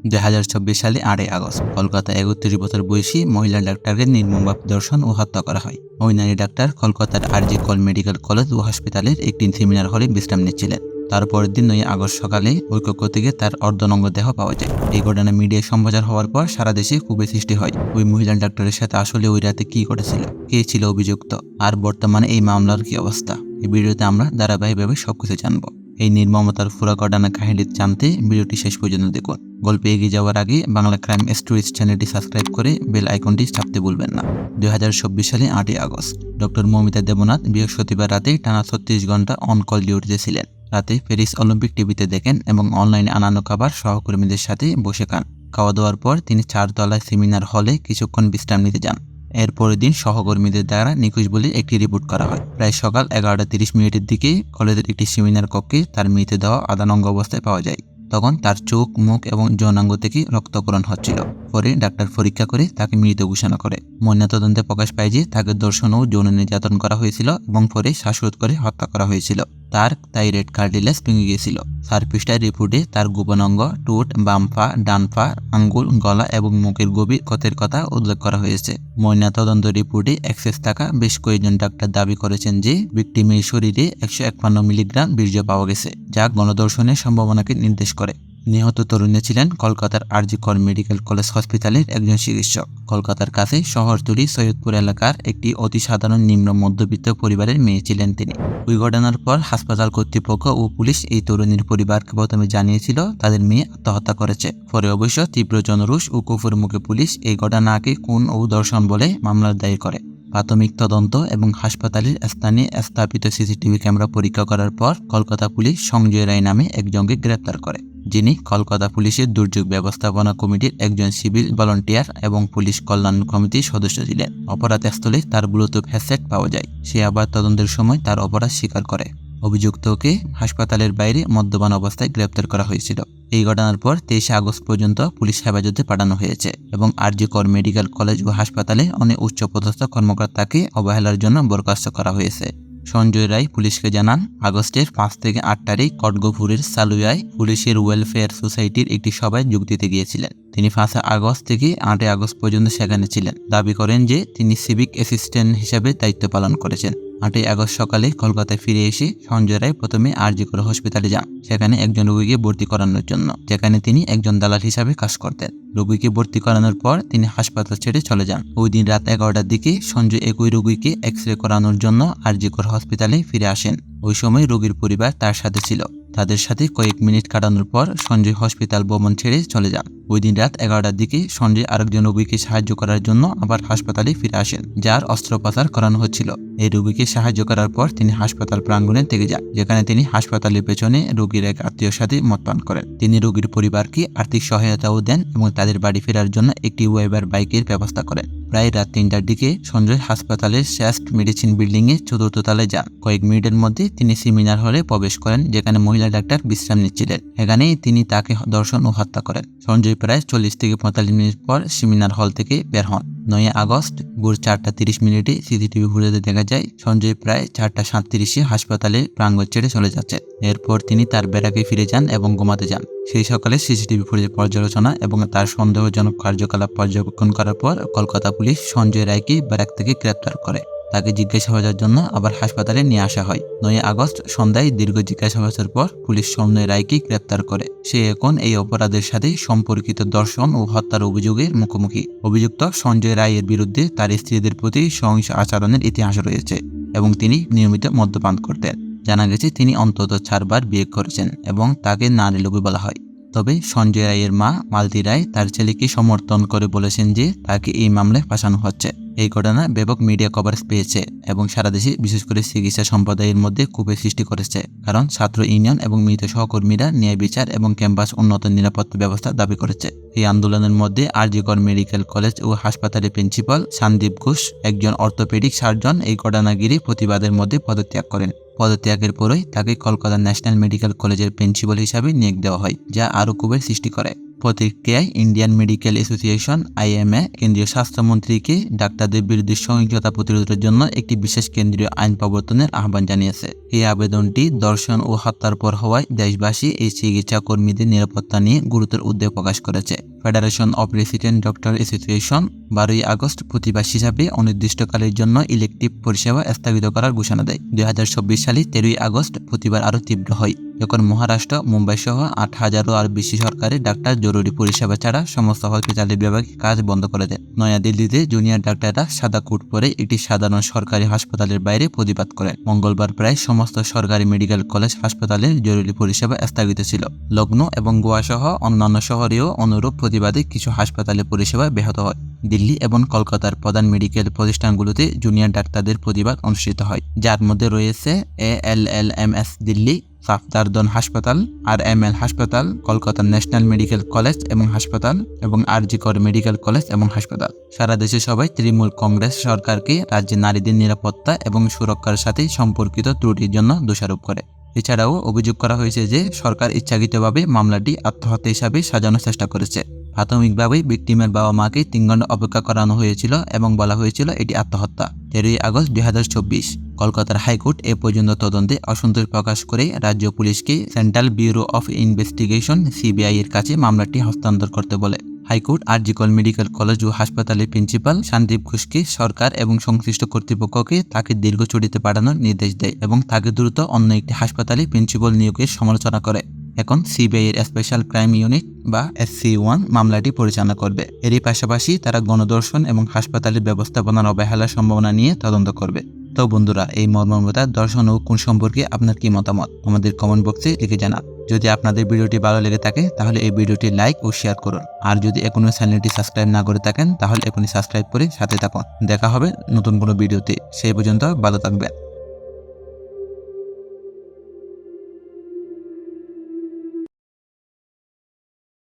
2024 সালে 8 আগস্ট কলকাতায় 31 বছর বয়সী মহিলা ডাক্তারকে নির্মমভাবে ধর্ষণ ও হত্যা করা হয়। ওই নারী ডাক্তার কলকাতার আরজি কর মেডিকেল কলেজ ও হাসপাতালের একটি সেমিনার হলে বিশ্রাম নিচ্ছিলেন। তার পরের দিন 9 আগস্ট সকালে ওই কক্ষ থেকে তার অর্ধনগ্ন দেহ পাওয়া যায়। এই ঘটনা মিডিয়ায় সম্প্রচার হওয়ার পর সারা দেশে ক্ষোভের সৃষ্টি হয়। ওই মহিলা ডাক্তারের সাথে আসলে ওই রাতে কি ঘটেছিল, কে ছিল অভিযুক্ত, আর বর্তমানে এই মামলার কি অবস্থা। এই ভিডিওতে আমরা ধারাবাহিকভাবে সবকিছু জানবো। এই নির্মমতার পুরো ঘটনা কাহিনী জানতে ভিডিওটি শেষ পর্যন্ত দেখুন। গল্পে এগিয়ে যাওয়ার আগে বাংলা ক্রাইম স্টোরিজ চ্যানেলটি সাবস্ক্রাইব করে বেল আইকনটি চাপতে ভুলবেন না। 2024 সালে 8 আগস্ট ডক্টর মৌমিতা দেবনাথ বৃহস্পতিবার রাতে টানা 36 ঘন্টা অন কল ডিউটিতে ছিলেন। রাতে প্যারিস অলিম্পিক টিভিতে দেখেন এবং অনলাইনে আনানো খাবার সহকর্মীদের সাথে বসে খান। খাওয়া দাওয়ার পর তিনি 4 তলায় সেমিনার হলে কিছুক্ষণ বিশ্রাম নিতে যান। এর পরের দিন সহকর্মীদের দ্বারা নিখোঁজ বলে একটি রিপোর্ট করা হয়। প্রায় সকাল 11:30 দিকে কলেজের একটি সেমিনার কক্ষে তার মৃতদেহ আধানঙ্গ অবস্থায় পাওয়া যায়। তখন তার চোখ, মুখ এবং যৌনাঙ্গ থেকে রক্তক্ষরণ হচ্ছিল। পরে ডাক্তার পরীক্ষা করে তাকে মৃত ঘোষণা করে। ময়নাতদন্তে প্রকাশ পায় যে তাকে ধর্ষণ ও যৌন নির্যাতন করা হয়েছিল এবং পরে শ্বাসরোধ করে হত্যা করা হয়েছিল। তার থাইরয়েড কার্টিলেজ ভেঙে গিয়েছিল। 4 পৃষ্ঠার রিপোর্টে তার গোপন অঙ্গ, ঠোঁট, বাম পা, ডান পা, আঙ্গুল, গলা এবং মুখের গভীর ক্ষতের কথা উল্লেখ করা হয়েছে। ময়নাতদন্ত রিপোর্টে অ্যাক্সেস থাকা বেশ কয়েকজন ডাক্তার দাবি করেছেন যে ভিকটিমের শরীরে 151 মিলিগ্রাম বীর্য পাওয়া গেছে, যা গণধর্ষণের সম্ভাবনাকে নির্দেশ করে। নিহত তরুণী ছিলেন কলকাতার আরজি কর মেডিকেল কলেজ হাসপাতালের একজন চিকিৎসক। কলকাতার কাছে শহরতলি সৈয়দপুর এলাকার একটি অতি সাধারণ নিম্ন মধ্যবিত্ত পরিবারের মেয়ে ছিলেন তিনি। ওই ঘটনার পর হাসপাতাল কর্তৃপক্ষ ও পুলিশ এই তরুণীর পরিবারকে প্রথমে জানিয়েছিল তাদের মেয়ে আত্মহত্যা করেছে। পরে অবশ্য তীব্র জনরোষ ও কুফুর মুখে পুলিশ এই ঘটনাকে খুন ও ধর্ষণ বলে মামলা দায়ের করে। প্রাথমিক তদন্ত এবং হাসপাতালের স্থানে স্থাপিত সিসিটিভি ক্যামেরা পরীক্ষা করার পর কলকাতা পুলিশ সঞ্জয় রায় নামে একজনকে গ্রেপ্তার করে, যিনি কলকাতা পুলিশের দুর্যোগ ব্যবস্থাপনা কমিটির একজন সিভিল ভলান্টিয়ার এবং পুলিশ কল্যাণ কমিটির সদস্য ছিলেন। অপরাধস্থলে তার ব্লুটুথ হেডসেট পাওয়া যায়। সে আবার তদন্তের সময় তার অপরাধ স্বীকার করে। অভিযুক্তকে হাসপাতালের বাইরে মদ্যপান অবস্থায় গ্রেপ্তার করা হয়েছিল। এই ঘটনার পর 23 আগস্ট পর্যন্ত পুলিশ হেফাজতে পাঠানো হয়েছে এবং আরজি কর মেডিকেল কলেজ ও হাসপাতালে অনেক উচ্চপদস্থ কর্মকর্তাকে অবহেলার জন্য বরখাস্ত করা হয়েছে। সঞ্জয় রায় পুলিশকে জানান, আগস্টের 5 থেকে 8 তারিখ কটগপুরের সালুয়ায় পুলিশের ওয়েলফেয়ার সোসাইটির একটি সভায় যোগ দিতে গিয়েছিলেন। তিনি 5 আগস্ট থেকে 8 আগস্ট পর্যন্ত সেখানে ছিলেন। দাবি করেন যে তিনি সিভিক অ্যাসিস্ট্যান্ট হিসেবে দায়িত্ব পালন করেছেন। 8 আগস্ট সকালে কলকাতায় ফিরে এসে সঞ্জয় রায় প্রথমে আরজি কর হসপিটালে যান, সেখানে একজন রোগীকে ভর্তি করানোর জন্য, যেখানে তিনি একজন দালাল হিসাবে কাজ করতেন। রোগীকে ভর্তি করানোর পর তিনি হাসপাতাল ছেড়ে চলে যান। ওই দিন রাত 11টার দিকে সঞ্জয় একই রোগীকে এক্স-রে করানোর জন্য আরজি কর হসপিটালে ফিরে আসেন। ওই সময় রোগীর পরিবার তার সাথে ছিল। তাদের সাথে কয়েক মিনিট কাটানোর পর সঞ্জয় হসপিটাল ভবন ছেড়ে চলে যান। ওই দিন রাত 11টার দিকে সঞ্জয় আরেকজন রোগীকে সাহায্য করার জন্য আবার হাসপাতালে ফিরে আসেন, যার অস্ত্রোপচার করানো হচ্ছিল। এই রোগীকে সাহায্য করার পর তিনি হাসপাতাল প্রাঙ্গণে থেকে যান, যেখানে তিনি হাসপাতালের পেছনে রোগীর এক আত্মীয়র সাথে মদ পান করেন। তিনি রোগীর পরিবারকে আর্থিক সহায়তাও দেন এবং তাদের বাড়ি ফেরার জন্য একটি ওয়েবার বাইকের ব্যবস্থা করেন। প্রায় রাত 3টার দিকে সঞ্জয় হাসপাতালের শ্রেষ্ঠ মেডিসিন বিল্ডিং এ 4র্থ তলায় যান। কয়েক মিনিটের মধ্যে তিনি সেমিনার হলে প্রবেশ করেন, যেখানে মহিলা ডাক্তার বিশ্রাম নিচ্ছিলেন। এখানেই তিনি তাকে ধর্ষণ ও হত্যা করেন। সঞ্জয় প্রায় 40 থেকে 45 মিনিট পর সেমিনার হল থেকে বের হন। 9 আগস্ট ভোর 4:30 সিসিটিভি ফুটেজে দেখা যায় সঞ্জয় প্রায় 4:37 হাসপাতালের প্রাঙ্গণ ছেড়ে চলে যাচ্ছেন। এরপর তিনি তার ব্যারাকে ফিরে যান এবং ঘুমাতে যান। সেই সকালে সিসিটিভি ফুটেজ পর্যালোচনা এবং তার সন্দেহজনক কার্যকলাপ পর্যবেক্ষণ করার পর কলকাতা পুলিশ সঞ্জয় রায়কে ব্যারাক থেকে গ্রেপ্তার করে। তাকে জিজ্ঞাসাবাদের জন্য আবার হাসপাতালে নিয়ে আসা হয়। 9 আগস্ট সন্ধ্যায় দীর্ঘ জিজ্ঞাসাবাদের পর পুলিশ সঞ্জয় রায়কে গ্রেপ্তার করে। সে এখন এই অপরাধের সাথে সম্পর্কিত ধর্ষণ ও হত্যার অভিযোগের মুখোমুখি। অভিযুক্ত সঞ্জয় রায়ের বিরুদ্ধে তার স্ত্রীদের প্রতি সহিংস আচরণের ইতিহাস রয়েছে এবং তিনি নিয়মিত মদ্যপান করতেন। জানা গেছে তিনি অন্তত 4 বার বিয়ে করেছেন এবং তাকে নারী লোভী বলা হয়। তবে সঞ্জয় রায়ের মা মালতী রায় তার ছেলেকে সমর্থন করে বলেছেন যে তাকে এই মামলায় ফাঁসানো হচ্ছে। এই ঘটনা ব্যাপক মিডিয়া কভারেজ পেয়েছে এবং সারা দেশে বিশেষ করে চিকিৎসা সম্প্রদায়ের মধ্যে ক্ষোভের সৃষ্টি করেছে, কারণ ছাত্র ইউনিয়ন এবং মৃত সহকর্মীরা ন্যায় বিচার এবং ক্যাম্পাস উন্নত নিরাপত্তা ব্যবস্থা দাবি করেছে। এই আন্দোলনের মধ্যে আরজি কর মেডিকেল কলেজ ও হাসপাতালের প্রিন্সিপাল সন্দীপ ঘোষ, একজন অর্থোপেডিক সার্জন, এই ঘটনাগিরি প্রতিবাদের মধ্যে পদত্যাগ করেন। পদত্যাগের পরই তাকে কলকাতা ন্যাশনাল মেডিকেল কলেজের প্রিন্সিপাল হিসাবে নিয়োগ দেওয়া হয়, যা আরও ক্ষোভের সৃষ্টি করে। প্রতিক্রিয়ায় ইন্ডিয়ান মেডিকেল অ্যাসোসিয়েশন IMA কেন্দ্রীয় স্বাস্থ্যমন্ত্রীকে ডাক্তারদের বিরুদ্ধে সহিংসতা প্রতিরোধের জন্য একটি বিশেষ কেন্দ্রীয় আইন প্রবর্তনের আহ্বান জানিয়েছে। এই আবেদনটি ধর্ষণ ও হত্যার পর হওয়ায় দেশবাসী এই চিকিৎসা কর্মীদের নিরাপত্তা নিয়ে গুরুতর উদ্বেগ প্রকাশ করেছে। Federation of resident doctor association 12 August প্রতিবাদ হিসাবে অনির্দিষ্টকালের জন্য ইলেকটিভ পরিষেবা স্থগিত করার ঘোষণা দেয়। 2024 সালে 13 আগস্ট প্রতিবার আরও তীব্র হয়, যখন মহারাষ্ট্র, মুম্বাই সহ 8,000-ও আর বেশি সরকারি ডাক্তার জরুরি পরিষেবা ছাড়া সমস্ত হসপিটালের বিভাগে কাজ বন্ধ করে দেন। নয়াদিল্লিতে জুনিয়র ডাক্তাররা সাদা কোট পরে একটি সাধারণ সরকারি হাসপাতালের বাইরে প্রতিবাদ করেন। মঙ্গলবার প্রায় সমস্ত সরকারি মেডিকেল কলেজ হাসপাতালের জরুরি পরিষেবা স্থগিত ছিল। লখনৌ এবং গোয়া সহ অন্যান্য শহরেও অনুরূপ প্রতিবাদে কিছু হাসপাতালের পরিষেবা ব্যাহত হয়। দিল্লি এবং কলকাতার প্রধান মেডিকেল প্রতিষ্ঠানগুলোতে জুনিয়র ডাক্তারদের প্রতিবাদ অনুষ্ঠিত হয়, যার মধ্যে রয়েছে ALLMS দিল্লি, সাফদারজং হাসপাতাল, RML হাসপাতাল, কলকাতা ন্যাশনাল মেডিকেল কলেজ এবং হাসপাতাল এবং RG কর মেডিকেল কলেজ এবং হাসপাতাল। সারা দেশে সবাই তৃণমূল কংগ্রেস সরকারকে রাজ্যে নারীদের নিরাপত্তা এবং সুরক্ষার সাথে সম্পর্কিত ত্রুটির জন্য দোষারোপ করে। এছাড়াও অভিযোগ করা হয়েছে যে সরকার ইচ্ছাকৃতভাবে মামলাটি আত্মহত্যা হিসাবে সাজানোর চেষ্টা করেছে। প্রাথমিকভাবে ভিকটিমের বাবা মাকে 3 ঘন্টা অপেক্ষা করানো হয়েছিল এবং বলা হয়েছিল এটি আত্মহত্যা। 13 আগস্ট 2024 কলকাতার হাইকোর্ট এ পর্যন্ত তদন্তে অসন্তোষ প্রকাশ করে রাজ্য পুলিশকে central bureau of investigation CBI এর কাছে মামলাটি হস্তান্তর করতে বলে। হাইকোর্ট RG কর মেডিকেল কলেজ ও হাসপাতালের প্রিন্সিপাল সন্দীপ ঘোষকে সরকার এবং সংশ্লিষ্ট কর্তৃপক্ষকে তাকে দীর্ঘ ছুটিতে পাঠানোর নির্দেশ দেয় এবং তাকে দ্রুত অন্য একটি হাসপাতালে প্রিন্সিপাল নিয়োগের সমালোচনা করে। এখন CBI এর স্পেশাল ক্রাইম ইউনিট বা SC1 মামলাটি পরিচালনা করবে। এরই পাশাপাশি তারা গণধর্ষণ এবং হাসপাতালের ব্যবস্থাপনার অবহেলার সম্ভাবনা নিয়ে তদন্ত করবে। তো বন্ধুরা, এই মর্মন্তুদ দর্শন ও খুন সম্পর্কে আপনার কি মতামত আমাদের কমেন্ট বক্সে লিখে জানান। যদি আপনাদের ভিডিওটি ভালো লেগে থাকে তাহলে এই ভিডিওটি লাইক ও শেয়ার করুন। আর যদি এখনো চ্যানেলটি সাবস্ক্রাইব না করে থাকেন তাহলে এখনই সাবস্ক্রাইব করে সাথে থাকুন। দেখা হবে নতুন কোনো ভিডিওতে। সেই পর্যন্ত ভালো থাকবেন।